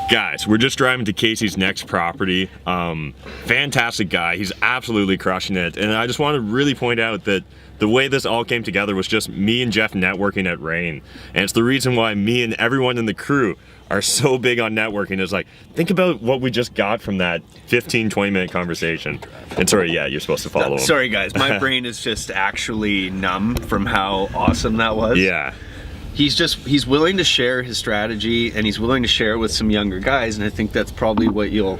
Guys, we're just driving to Kasey's next property. Fantastic guy. He's absolutely crushing it. And I just want to really point out that the way this all came together was just me and Jeff networking at REIN. And it's the reason why me and everyone in the crew are so big on networking. Is like, think about what we just got from that 15-20 minute conversation. And sorry, yeah, you're supposed to follow him. Sorry guys, my brain is just actually numb from how awesome that was. Yeah. He's willing to share his strategy, and he's willing to share it with some younger guys, and I think that's probably what you'll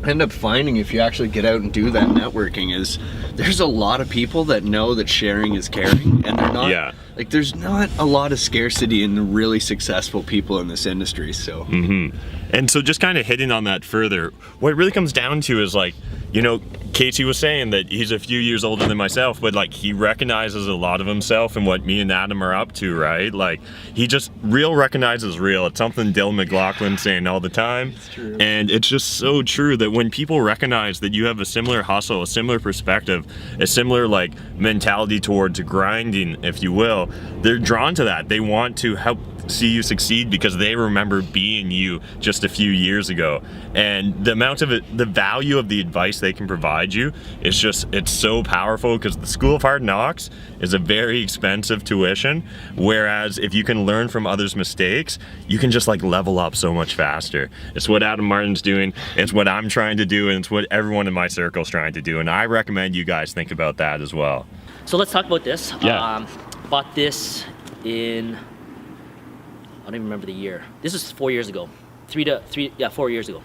end up finding if you actually get out and do that networking. Is there's a lot of people that know that sharing is caring, and they're not like, there's not a lot of scarcity in the really successful people in this industry. So and so just kind of hitting on that further, what it really comes down to is, like, you know, Kasey was saying that he's a few years older than myself, but like, he recognizes a lot of himself and what me and Adam are up to, right? Like, he just recognizes real. It's something Dylan McLaughlin's saying all the time. It's true. And it's just so true that when people recognize that you have a similar hustle, a similar perspective, a similar like mentality towards grinding, if you will, they're drawn to that. They want to help see you succeed because they remember being you just a few years ago. And the amount of it, the value of the advice they can provide you, it's just, it's so powerful, because the School of Hard Knocks is a very expensive tuition, whereas if you can learn from others' mistakes, you can just like level up so much faster. It's what Adam Martin's doing, it's what I'm trying to do, and it's what everyone in my circle is trying to do, and I recommend you guys think about that as well. So let's talk about this. Yeah. Bought this in, I don't even remember the year. This is 4 years ago. 4 years ago.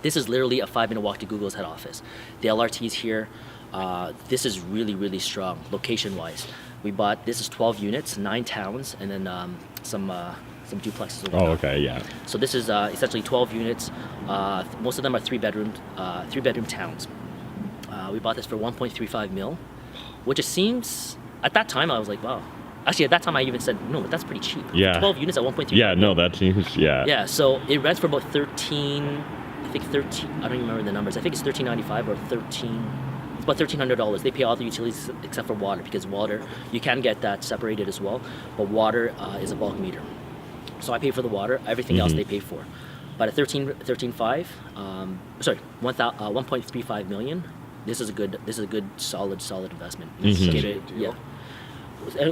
This is literally a 5-minute walk to Google's head office. The LRT's here. This is really, really strong location-wise. We bought, this is 12 units, 9 towns, and then some duplexes. Oh, okay, yeah. So this is essentially 12 units. Most of them are three-bedroom towns. We bought this for 1.35 mil, which it seems, at that time I was like, wow. Actually, at that time I even said, no, but that's pretty cheap. Yeah. 12 units at 1.3. Yeah, no, that seems, yeah. Yeah, so it rents for about 13, I don't even remember the numbers. I think it's $13.95 or it's about $1,300. They pay all the utilities except for water, because water, you can get that separated as well, but water is a bulk meter. So I pay for the water, everything else they pay for. But at 1.35 million, this is a good solid investment. Yeah.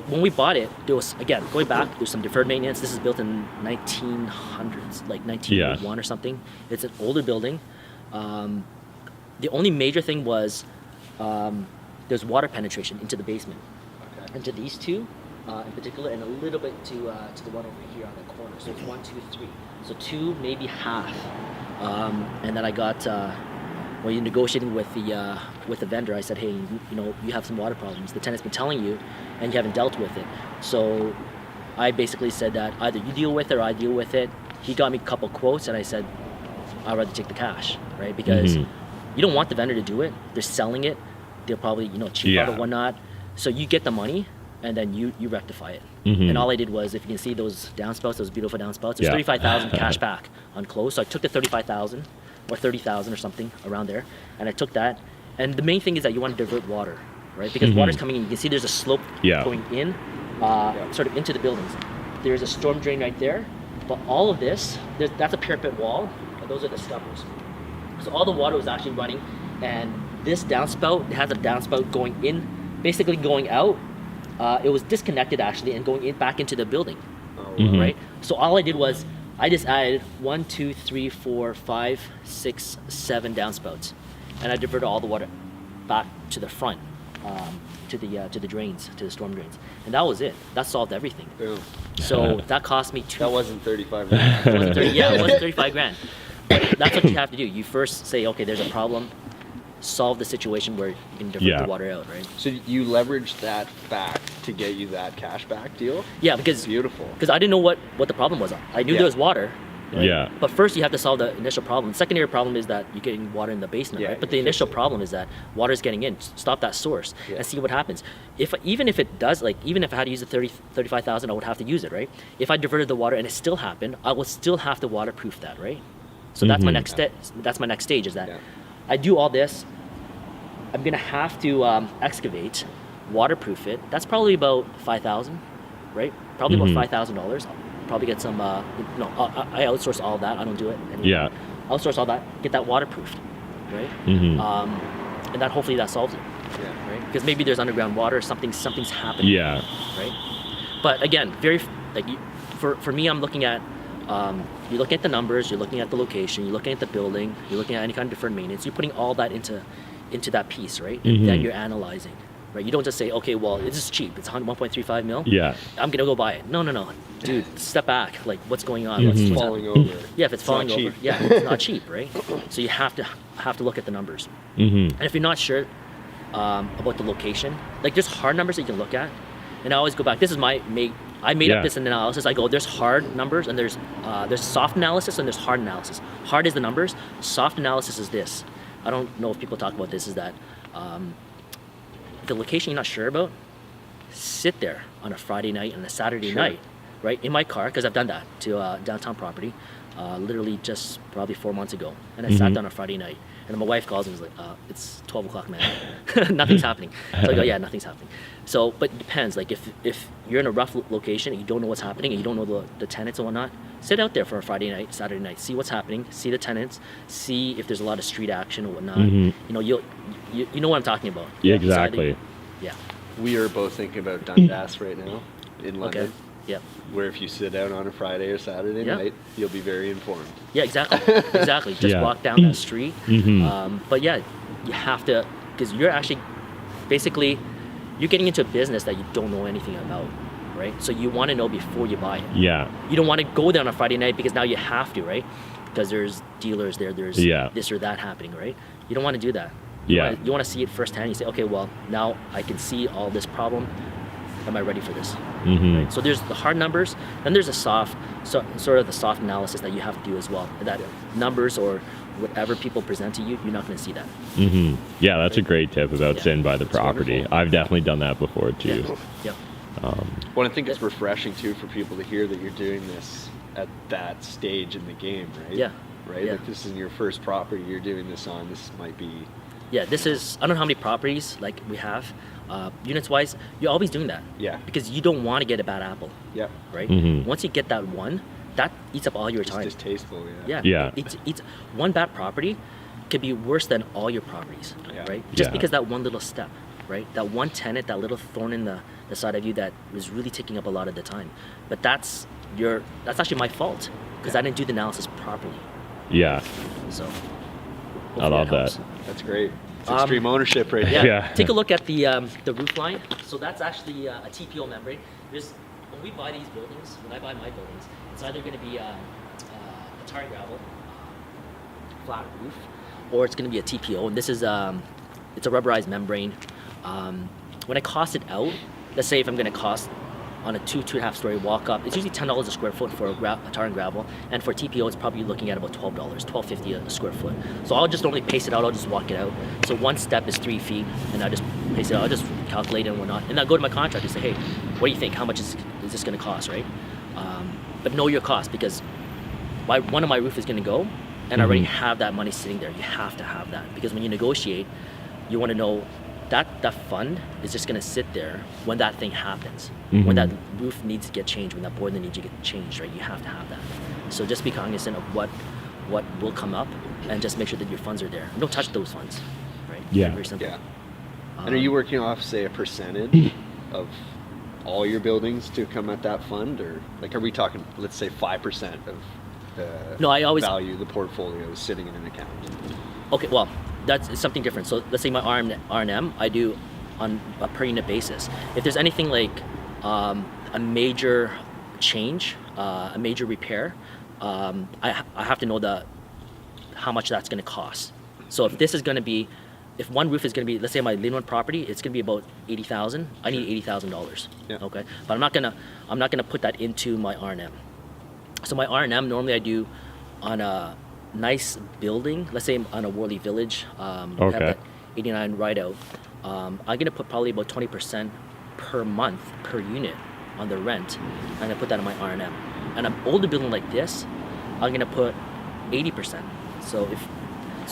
When we bought it, there was, again, going back, there's some deferred maintenance. This is built in 1900s, like 1901 or something. It's an older building. The only major thing was there's water penetration into the basement, into these two in particular, and a little bit to the one over here on the corner. So it's 1, 2, 3. So 2, maybe half. And then I got, when you're negotiating with the vendor, I said, hey, you know, you have some water problems. The tenant's been telling you, and you haven't dealt with it. So I basically said that either you deal with it or I deal with it. He got me a couple quotes, and I said, I'd rather take the cash, right? Because you don't want the vendor to do it. They're selling it. They'll probably, you know, cheap out or whatnot. So you get the money, and then you rectify it. And all I did was, if you can see those downspouts, those beautiful downspouts, there's $35,000 cash back on close. So I took the $35,000 or $30,000 or something around there, and I took that. And the main thing is that you want to divert water, right? Because water's coming in. You can see there's a slope going in, sort of into the buildings. There's a storm drain right there, but all of this, that's a parapet wall, and those are the scuppers. So all the water was actually running, and this downspout, it has a downspout going in, basically going out. It was disconnected actually and going back into the building, right? So all I did was, I just added 1, 2, 3, 4, 5, 6, 7 downspouts, and I diverted all the water back to the front, to the drains, to the storm drains, and that was it. That solved everything. Boom. So that cost me That wasn't 35 grand. It wasn't it wasn't 35 grand. But that's what you have to do. You first say, okay, there's a problem. Solve the situation where you can divert the water out, right? So you leveraged that fact to get you that cash back deal? Yeah, because beautiful. Because I didn't know what the problem was. I knew there was water. Right? Yeah. But first you have to solve the initial problem. The secondary problem is that you're getting water in the basement, right? But the initial problem is that water is getting in. Stop that source and see what happens. Even if it does, like, even if I had to use the 35,000, I would have to use it, right? If I diverted the water and it still happened, I would still have to waterproof that, right? So that's my next step. That's my next stage, is that I do all this. I'm gonna have to excavate, waterproof it. That's probably about $5,000, right? Probably about $5,000. probably get some, I outsource all that. I don't do it anymore. Yeah. Outsource all that, get that waterproofed, right? And that hopefully that solves it, right? Because maybe there's underground water, something's happening. Yeah. Right. But again, for me, I'm looking at, you're looking at the numbers, you're looking at the location, you're looking at the building, you're looking at any kind of deferred maintenance. You're putting all that into that piece, right? And then you're analyzing, right? You don't just say, okay, well, this is cheap. It's 1.35 mil. Yeah. I'm gonna go buy it. No, dude, step back. Like, what's going on? It's What's falling over. Yeah, if it's falling over, yeah, it's not cheap, right? So you have to look at the numbers. And if you're not sure about the location, like there's hard numbers that you can look at. And I always go back. This is I made up this analysis. I go, there's hard numbers and there's soft analysis and there's hard analysis. Hard is the numbers. Soft analysis is this. I don't know if people talk about this. Is that the location you're not sure about? Sit there on a Friday night and a Saturday night, right, in my car, because I've done that to downtown property, literally just probably 4 months ago, and I sat down on a Friday night, and my wife calls and was like, "It's 12 o'clock, man. Nothing's happening." So I go, "Yeah, nothing's happening." So, but it depends. Like if you're in a rough location and you don't know what's happening and you don't know the tenants and whatnot, sit out there for a Friday night, Saturday night, see what's happening, see the tenants, see if there's a lot of street action or whatnot. You know, you know what I'm talking about. Yeah, exactly. Yeah. We are both thinking about Dundas right now in London. Okay. Yeah. Where if you sit out on a Friday or Saturday night, you'll be very informed. Yeah, exactly. Exactly. Just walk down that street. But yeah, you have to, because you're actually basically you're getting into a business that you don't know anything about, right? So you want to know before you buy it. Yeah. You don't want to go there on a Friday night because now you have to, right? Because there's dealers there, there's this or that happening, right? You don't want to do that. You want to see it firsthand. You say, okay, well, now I can see all this problem. Am I ready for this? Right? So there's the hard numbers, then there's a soft, sort of the soft analysis that you have to do as well. That numbers or whatever people present to you, you're not going to see that. Yeah, that's a great tip about sitting by the property. Wonderful. I've definitely done that before too. Yeah. Well, I think it's refreshing too for people to hear that you're doing this at that stage in the game, right? Yeah. Right? Like this is your first property you're doing this on. This might be... Yeah, this is, I don't know how many properties like we have. Units wise, you're always doing that. Yeah. Because you don't want to get a bad apple. Yeah. Right? Once you get that one, that eats up all your time. It's distasteful, Yeah. It's one bad property could be worse than all your properties, right? Just because that one little step, right? That one tenant, that little thorn in the side of you that was really taking up a lot of the time. But that's actually my fault because I didn't do the analysis properly. Yeah. So I love that. That's great. It's extreme ownership right here. Yeah. Take a look at the roof line. So that's actually a TPO membrane. When we buy these buildings, when I buy my buildings, it's either going to be a tar and gravel flat roof, or it's going to be a TPO. And this is it's a rubberized membrane. When I cost it out, let's say if I'm going to cost on a 2.5 story walk up, it's usually $10 a square foot for a tar and gravel, and for TPO it's probably looking at about $12, $12.50 a square foot. So I'll just normally pace it out, I'll just walk it out. So one step is 3 feet, and I just pace it out, I'll just calculate it and whatnot, and I'll go to my contractor and say, hey, what do you think? How much is this going to cost, right? But know your cost, because one of my roof is going to go, and I already have that money sitting there. You have to have that, because when you negotiate, you want to know that fund is just going to sit there when that thing happens, when that roof needs to get changed, when that boiler needs to get changed, right? You have to have that. So just be cognizant of what will come up, and just make sure that your funds are there. Don't touch those funds, right? Yeah. Very simple. Yeah. And are you working off, say, a percentage of all your buildings to come at that fund, or like are we talking, let's say, 5% of the value the portfolio is sitting in an account? Okay, well, that's something different. So let's say my R&M, I do on a per unit basis. If there's anything like a major change, a major repair, I have to know how much that's going to cost. So if this is going to be, if one roof is going to be, let's say my Linwood property, it's going to be about $80,000. I need $80,000. Yeah. Okay, but I'm not gonna put that into my R&M. So my R&M normally I do on a nice building, let's say on a Waterloo Village, we have that 89 right out. I'm gonna put probably about 20% per month per unit on the rent. I'm gonna put that on my R&M. And an older building like this, I'm gonna put 80%. So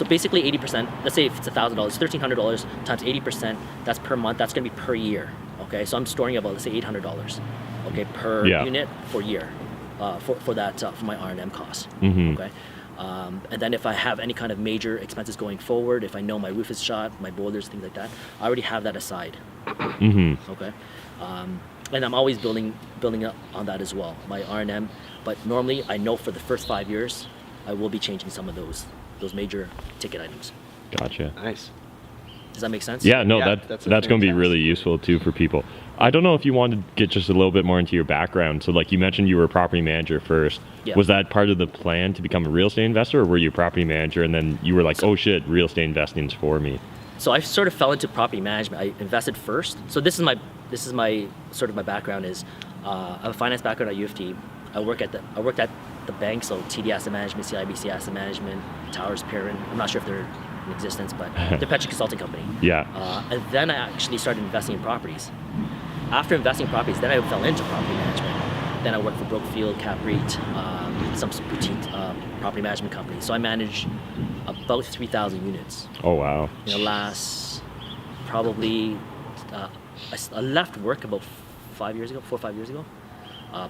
basically 80%. Let's say if it's $1,000, $1,300 times 80%. That's per month. That's gonna be per year. Okay, so I'm storing about, let's say, $800. Okay, per unit for a year. for my R&M costs. Mm-hmm. Okay. And then if I have any kind of major expenses going forward, if I know my roof is shot, my boilers, things like that, I already have that aside. Mm-hmm. Okay. And I'm always building up on that as well, my R&M. But normally, I know for the first 5 years, I will be changing some of those major ticket items. Gotcha. Nice. Does that make sense? Yeah, no, Yeah, that's going to be really useful too for people. I don't know if you wanted to get just a little bit more into your background. So like you mentioned you were a property manager first. Yeah. Was that part of the plan to become a real estate investor, or were you a property manager and then you were like, oh shit, real estate investing's for me? So I sort of fell into property management. I invested first. So this is my sort of my background is I have a finance background at U of T. I worked at the bank, so TD Asset Management, CIBC Asset Management, Towers Perrin. I'm not sure if they're in existence, but they're a pension consulting company. Yeah. And then I actually started investing in properties. After investing in properties, then I fell into property management. Then I worked for Brookfield, CapREIT, some boutique property management companies. So I manage about 3,000 units. Oh wow. In the last, probably, I left work about 4 or 5 years ago.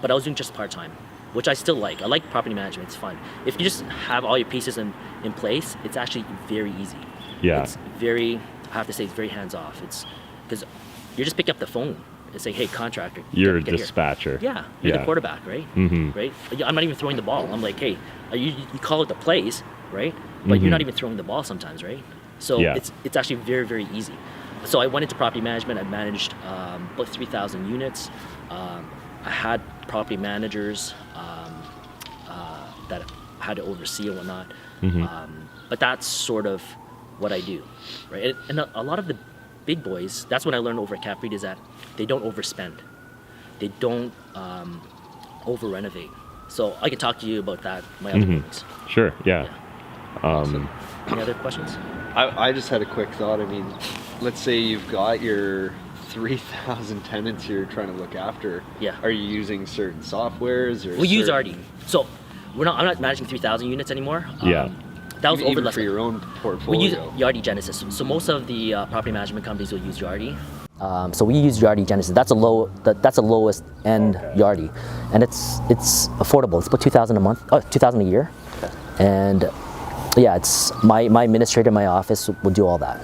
But I was doing just part-time, which I still like. I like property management, it's fun. If you just have all your pieces in place, it's actually very easy. Yeah. It's very, I have to say, it's very hands-off. It's, because you're just picking up the phone and saying, hey, contractor. You're a get dispatcher. here. Yeah, you're Yeah. the quarterback, right? Mm-hmm. Right? I'm not even throwing the ball. I'm like, hey, you call it the plays, right? But you're not even throwing the ball sometimes, right? So Yeah. it's actually very, very easy. So I went into property management. I managed about 3,000 units. I had property managers that I had to oversee and whatnot. But that's sort of what I do, right? And a lot of the big boys, that's what I learned over at CapREIT, is that they don't overspend. They don't over-renovate. So I can talk to you about that, my other buildings. Sure, yeah. Any other questions? I just had a quick thought. I mean, let's say you've got your 3,000 tenants you're trying to look after. Yeah. Are you using certain softwares or? We use certain- RD. So I'm not managing 3,000 units anymore. Yeah. That was over Even less. for your own portfolio. We use Yardi Genesis. So most of the property management companies will use Yardi. So we use Yardi Genesis. That's a lowest end Yardi, and it's affordable. It's about $2,000 a month, $2,000 a year, and yeah, it's my administrator in my office will do all that.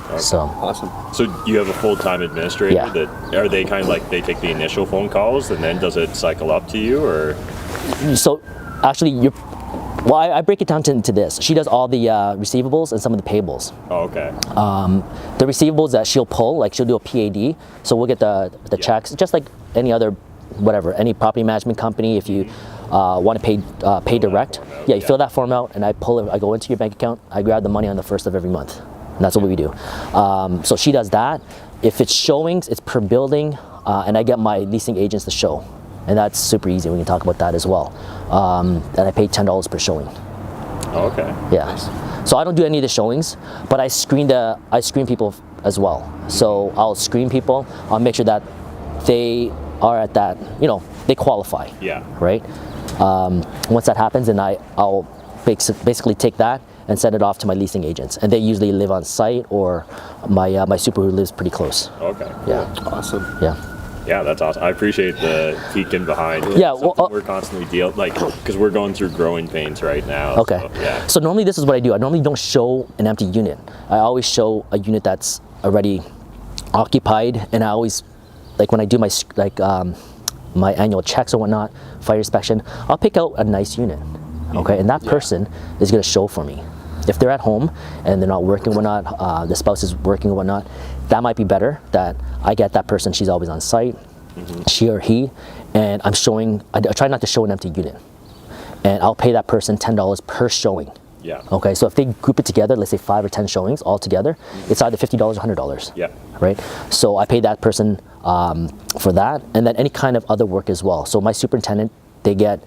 Okay. Awesome. So you have a full-time administrator Yeah. that, are they kind of like, they take the initial phone calls and then does it cycle up to you, or? So actually, I break it down into this. She does all the receivables and some of the payables. Oh, okay. The receivables that she'll pull, like she'll do a PAD, so we'll get the checks, just like any other, whatever, any property management company. If you want to pay direct, you fill that form out, and I pull it. I go into your bank account, I grab the money on the 1st of every month, and that's what we do. So she does that. If it's showings, it's per building, and I get my leasing agents to show, and that's super easy. We can talk about that as well. And I pay $10 per showing. Oh, okay. Yeah. Nice. So I don't do any of the showings, but I screen people as well. So I'll screen people. I'll make sure that they are at that, they qualify. Yeah. Right. Once that happens, then I'll basically take that and send it off to my leasing agents, and they usually live on site, or my super who lives pretty close. Okay. Yeah. Awesome. Yeah. Yeah, that's awesome. I appreciate the peeking behind. Yeah, well, we're constantly because we're going through growing pains right now. Okay. So, yeah. So normally this is what I do. I normally don't show an empty unit. I always show a unit that's already occupied, and I always, like when I do my annual checks or whatnot, fire inspection, I'll pick out a nice unit. Okay, and that person is going to show for me. If they're at home and they're not working or whatnot, the spouse is working or whatnot, that might be better that I get that person, she's always on site, she or he, and I try not to show an empty unit. And I'll pay that person $10 per showing. Yeah. Okay, so if they group it together, let's say 5 or 10 showings all together, it's either $50 or $100. Yeah. Right? So I pay that person for that, and then any kind of other work as well. So my superintendent, they get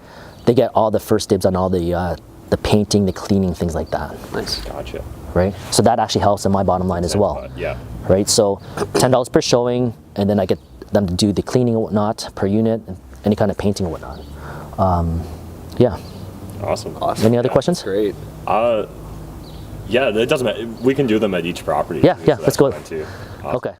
all the first dibs on all the painting, the cleaning, things like that. Nice. Gotcha. Right? So that actually helps in my bottom line as well. Yeah. Right? So $10 per showing, and then I get them to do the cleaning and whatnot per unit, and any kind of painting and whatnot. Yeah. Awesome. Any other questions? Great. Yeah, it doesn't matter. We can do them at each property. Yeah, too, yeah, so let's that's go. fine too. Awesome. Okay.